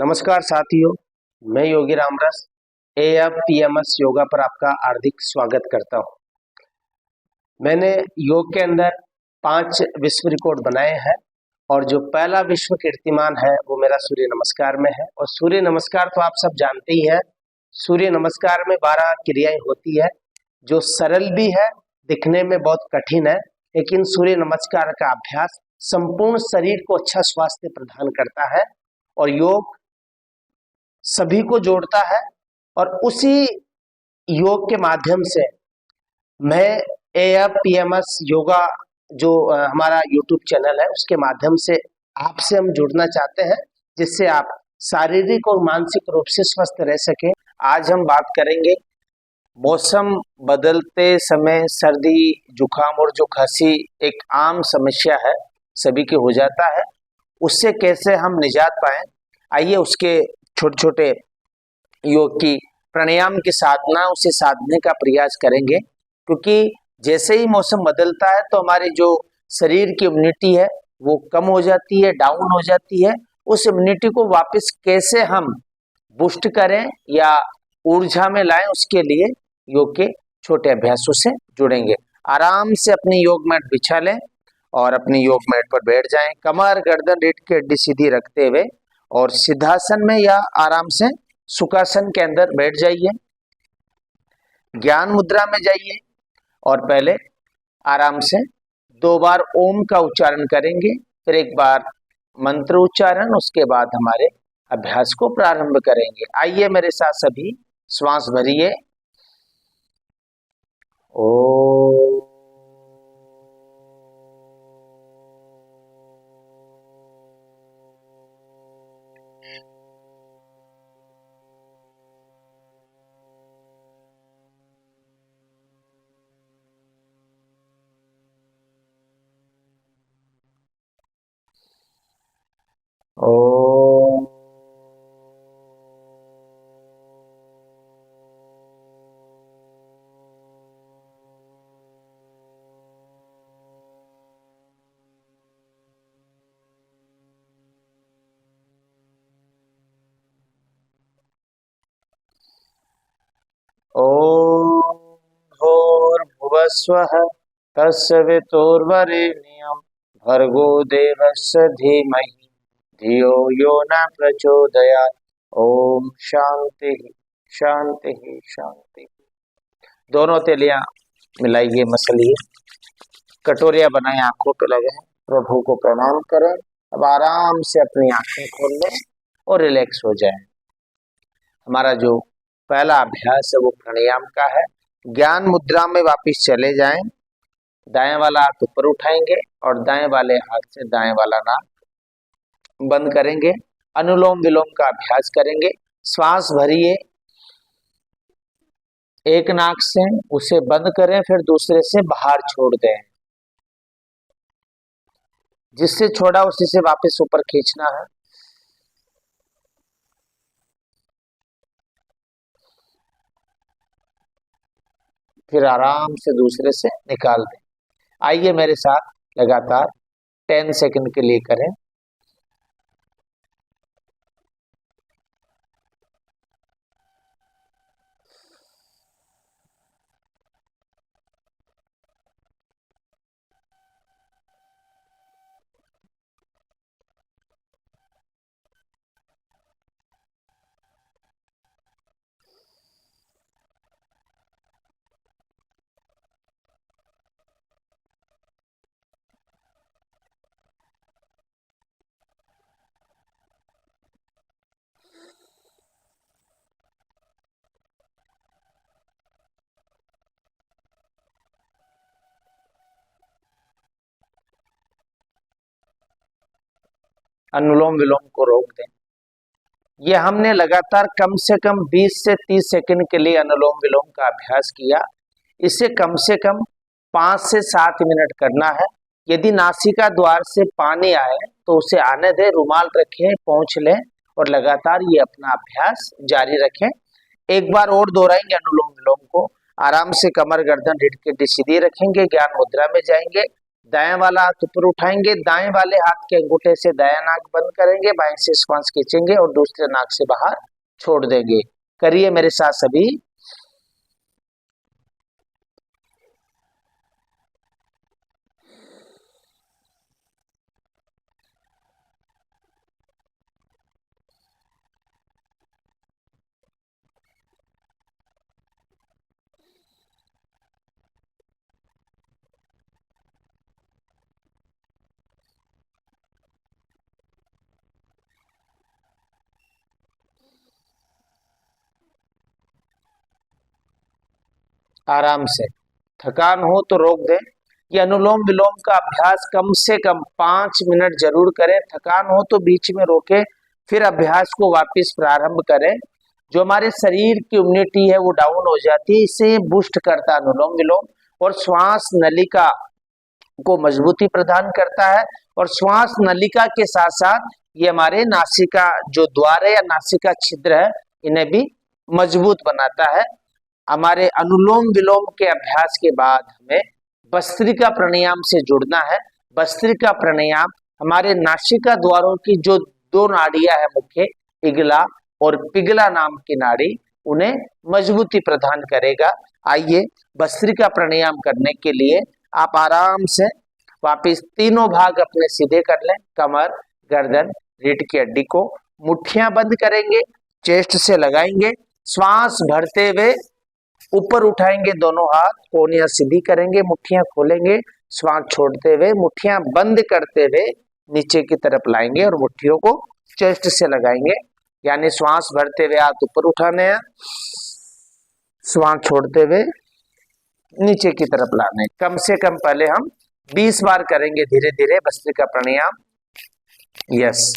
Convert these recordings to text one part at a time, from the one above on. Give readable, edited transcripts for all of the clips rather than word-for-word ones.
नमस्कार साथियों, मैं योगी रामरस AFPMS योगा पर आपका हार्दिक स्वागत करता हूं। मैंने योग के अंदर 5 विश्व रिकॉर्ड बनाए हैं और जो पहला विश्व कीर्तिमान है वो मेरा सूर्य नमस्कार में है। और सूर्य नमस्कार तो आप सब जानते ही हैं। सूर्य नमस्कार में 12 क्रियाएं होती है जो सरल भी है, दिखने में बहुत कठिन है, लेकिन सूर्य नमस्कार का अभ्यास संपूर्ण शरीर को अच्छा स्वास्थ्य प्रदान करता है और योग सभी को जोड़ता है। और उसी योग के माध्यम से मैं AFPMS योगा जो हमारा YouTube चैनल है उसके माध्यम से आपसे हम जुड़ना चाहते हैं, जिससे आप शारीरिक और मानसिक रूप से स्वस्थ रह सकें। आज हम बात करेंगे मौसम बदलते समय सर्दी जुकाम और जो खांसी एक आम समस्या है, सभी के हो जाता है, उससे कैसे हम निजात पाएं। आइए उसके छोटे छोटे योग की प्राणायाम की साधना उसे साधने का प्रयास करेंगे, क्योंकि जैसे ही मौसम बदलता है तो हमारे जो शरीर की इम्यूनिटी है वो कम हो जाती है, डाउन हो जाती है। उस इम्यूनिटी को वापस कैसे हम बूस्ट करें या ऊर्जा में लाएं, उसके लिए योग के छोटे अभ्यासों से जुड़ेंगे। आराम से अपनी योग मैट बिछा लें और अपनी योग मैट पर बैठ जाएं। कमर, गर्दन, रीढ़ की हड्डी सीधी रखते हुए और सिद्धासन में या आराम से सुखासन के अंदर बैठ जाइए। ज्ञान मुद्रा में जाइए और पहले आराम से 2 बार ओम का उच्चारण करेंगे, फिर 1 बार मंत्र उच्चारण, उसके बाद हमारे अभ्यास को प्रारंभ करेंगे। आइए मेरे साथ सभी श्वास भरिए। ओम ओम ओम भूर्भुवस्वः तत्सवितुर्वरेण्यं भर्गो देवस्य धीमहि धियो यो न प्रचोदयात्। ओम शांति शांति शांति। दोनों तेलियां मिलाइए, मसलिए, कटोरिया बनाए, आंखों पे लगे, प्रभु को प्रणाम करें। अब आराम से अपनी आंखें खोल लें और रिलैक्स हो जाएं। हमारा जो पहला अभ्यास है वो प्राणायाम का है। ज्ञान मुद्रा में वापस चले जाएं। दाएं वाला हाथ ऊपर उठाएंगे और दाएं वाले हाथ से दाएं वाला नाक बंद करेंगे। अनुलोम विलोम का अभ्यास करेंगे। श्वास भरिए, एक नाक से उसे बंद करें, फिर दूसरे से बाहर छोड़ दें। जिससे छोड़ा उसी से वापस ऊपर खींचना है। फिर आराम से दूसरे से निकाल दें। आइए मेरे साथ लगातार 10 सेकंड के लिए करें। अनुलोम विलोम को रोक दें। ये हमने लगातार कम से कम 20 से 30 सेकंड के लिए अनुलोम विलोम का अभ्यास किया। इसे कम से कम 5 से 7 मिनट करना है। यदि नासिका द्वार से पानी आए तो उसे आने दें, रुमाल रखें, पोंछ लें और लगातार ये अपना अभ्यास जारी रखें। एक बार और दोहराएंगे अनुलोम विलोम को। आराम से कमर, गर्दन, रीढ़ की हड्डी सीधी रखेंगे, ज्ञान मुद्रा में जाएंगे दाएं वाला हाथ ऊपर उठाएंगे, दाएं वाले हाथ के अंगूठे से दायां नाक बंद करेंगे, बाएं से श्वास खींचेंगे और दूसरे नाक से बाहर छोड़ देंगे। करिए मेरे साथ सभी। आराम से, थकान हो तो रोक दें। ये अनुलोम विलोम का अभ्यास कम से कम 5 मिनट जरूर करें। थकान हो तो बीच में रोकें, फिर अभ्यास को वापस प्रारंभ करें। जो हमारे शरीर की इम्यूनिटी है वो डाउन हो जाती है, इसे बूस्ट करता है अनुलोम विलोम, और श्वास नलिका को मजबूती प्रदान करता है। और श्वास नलिका के साथ साथ ये हमारे नासिका जो द्वार है या नासिका छिद्र है, इन्हें भी मजबूत बनाता है। हमारे अनुलोम विलोम के अभ्यास के बाद हमें भस्त्रिका प्राणायाम से जुड़ना है। भस्त्रिका प्राणायाम हमारे नासिका द्वारों की जो दो नाड़ियां है मुख्य, इगला और पिगला नाम की नाड़ी, उन्हें मजबूती प्रदान करेगा। आइए भस्त्रिका प्राणायाम करने के लिए आप आराम से वापिस तीनों भाग अपने सीधे कर लें। कमर, गर्दन, रीढ़ की हड्डी को मुट्ठियां बंद करेंगे, चेस्ट से लगाएंगे, श्वास भरते हुए ऊपर उठाएंगे, दोनों हाथ कोहनियां सीधी करेंगे, मुट्ठियां खोलेंगे, श्वास छोड़ते हुए मुट्ठियां बंद करते हुए नीचे की तरफ लाएंगे और मुट्ठियों को चेस्ट से लगाएंगे। यानी श्वास भरते हुए हाथ ऊपर उठाने हैं, श्वास छोड़ते हुए नीचे की तरफ लाने। कम से कम पहले हम 20 बार करेंगे धीरे धीरे भस्त्रिका प्राणायाम। यस,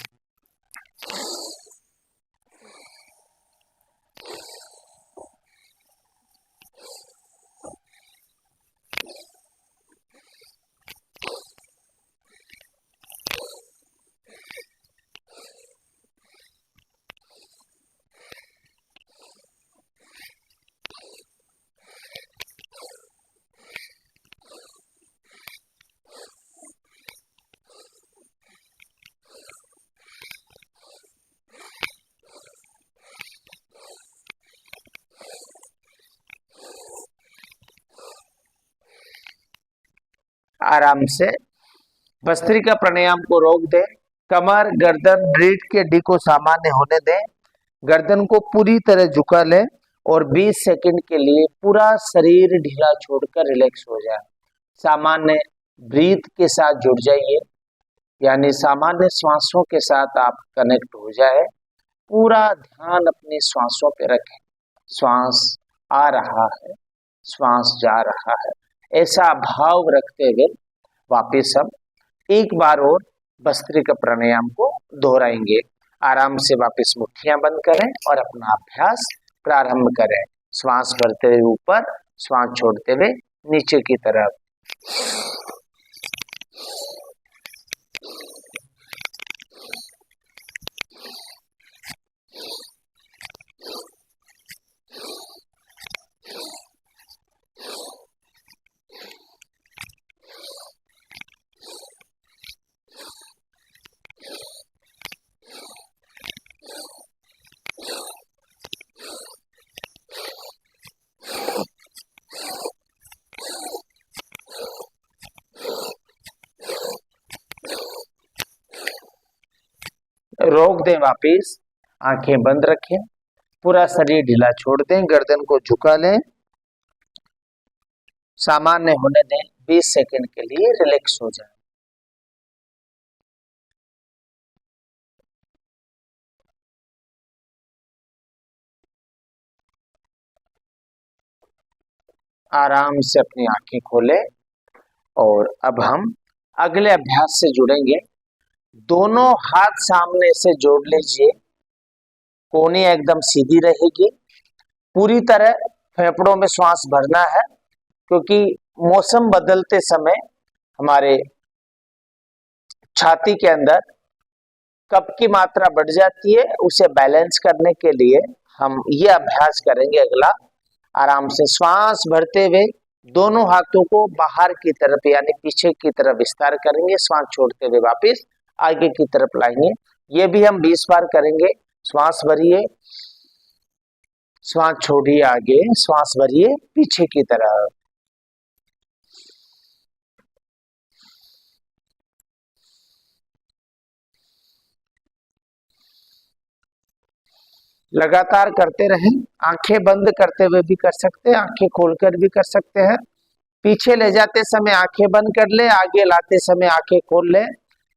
आराम से भस्त्रिका प्राणायाम को रोक दें। कमर, गर्दन, रीढ़ की हड्डी को सामान्य होने दें। गर्दन को पूरी तरह झुका लें और 20 सेकंड के लिए पूरा शरीर ढीला छोड़कर रिलैक्स हो जाए। सामान्य ब्रीथ के साथ जुड़ जाइए, यानी सामान्य श्वासों के साथ आप कनेक्ट हो जाए। पूरा ध्यान अपनी श्वासों पे रखें। श्वास आ रहा है, श्वास जा रहा है, ऐसा भाव रखते हुए वापिस हम एक बार और भस्त्रिका प्राणायाम को दोहराएंगे। आराम से वापिस मुट्ठियां बंद करें और अपना अभ्यास प्रारंभ करें। श्वास भरते हुए ऊपर, श्वास छोड़ते हुए नीचे की तरफ। रोक दें वापिस, आंखें बंद रखें, पूरा शरीर ढीला छोड़ दें, गर्दन को झुका लें, सामान्य होने दें, 20 सेकंड के लिए रिलैक्स हो जाए। आराम से अपनी आंखें खोलें और अब हम अगले अभ्यास से जुड़ेंगे। दोनों हाथ सामने से जोड़ लीजिए, कोहनी एकदम सीधी रहेगी। पूरी तरह फेफड़ों में श्वास भरना है, क्योंकि मौसम बदलते समय हमारे छाती के अंदर कफ की मात्रा बढ़ जाती है। उसे बैलेंस करने के लिए हम ये अभ्यास करेंगे। अगला, आराम से श्वास भरते हुए दोनों हाथों को बाहर की तरफ यानी पीछे की तरफ विस्तार करेंगे, श्वास छोड़ते हुए वापस आगे की तरफ लाएंगे। ये भी हम 20 बार करेंगे। श्वास भरिए, श्वास छोड़िए आगे, श्वास भरिए पीछे की तरफ। लगातार करते रहें। आंखें बंद करते हुए भी कर सकते हैं, आंखें खोलकर भी कर सकते हैं। पीछे ले जाते समय आंखें बंद कर ले, आगे लाते समय आंखें खोल ले।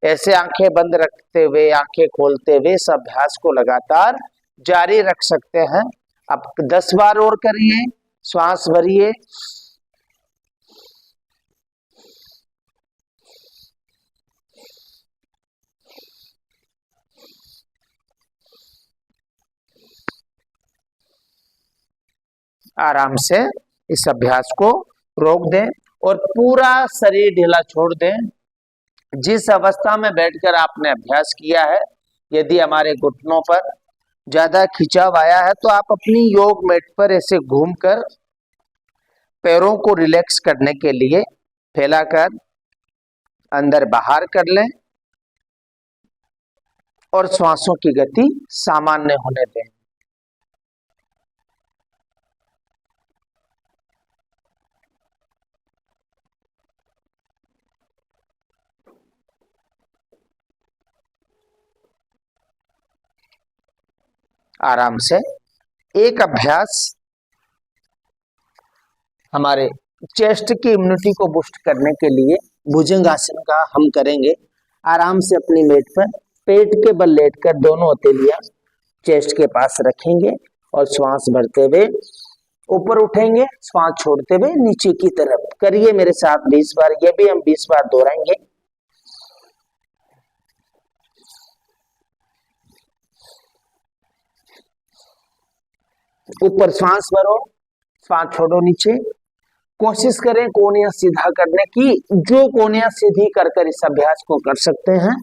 ऐसे आंखें बंद रखते हुए, आंखें खोलते हुए इस अभ्यास को लगातार जारी रख सकते हैं। अब 10 बार और करिए। श्वास भरिए, आराम से इस अभ्यास को रोक दें और पूरा शरीर ढीला छोड़ दें। जिस अवस्था में बैठकर आपने अभ्यास किया है, यदि हमारे घुटनों पर ज्यादा खिंचाव आया है तो आप अपनी योग मैट पर ऐसे घूमकर पैरों को रिलैक्स करने के लिए फैलाकर अंदर बाहर कर लें और श्वासों की गति सामान्य होने दें। आराम से एक अभ्यास हमारे चेस्ट की इम्यूनिटी को बूस्ट करने के लिए भुजंगासन का हम करेंगे। आराम से अपनी मेट पर पेट के बल लेटकर दोनों हथेलियां चेस्ट के पास रखेंगे और श्वास भरते हुए ऊपर उठेंगे, श्वास छोड़ते हुए नीचे की तरफ। करिए मेरे साथ 20 बार, ये भी हम 20 बार दोहराएंगे। ऊपर श्वास भरो, श्वास छोड़ो नीचे। कोशिश करें कोहनियां सीधा करने की। जो कोहनियां सीधी कर इस अभ्यास को कर सकते हैं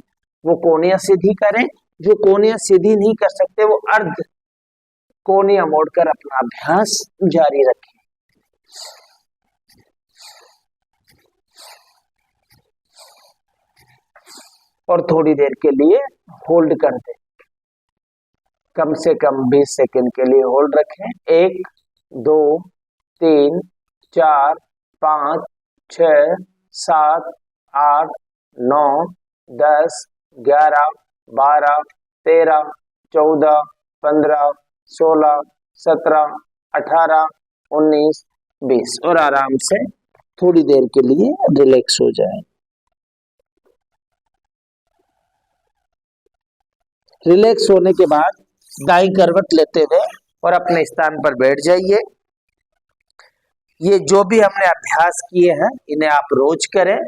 वो कोहनियां सीधी करें। जो कोहनियां सीधी नहीं कर सकते वो अर्ध कोहनियां मोड़कर अपना अभ्यास जारी रखें। और थोड़ी देर के लिए होल्ड कर दें। कम से कम 20 सेकंड के लिए होल्ड रखें। 1 2 3 4 5 6 7 8 9 10 11 12 13 14 15 16 17 18 19 20 और आराम से थोड़ी देर के लिए रिलैक्स हो जाए। रिलैक्स होने के बाद दाईं करवट लेते हुए और अपने स्थान पर बैठ जाइए। ये जो भी हमने अभ्यास किए हैं इन्हें आप रोज करें।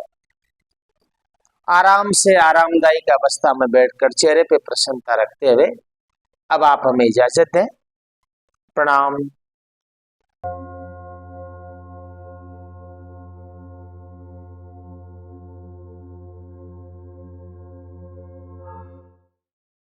आराम से आरामदायक अवस्था में बैठकर चेहरे पे प्रसन्नता रखते हुए अब आप हमें इजाजत दें। प्रणाम।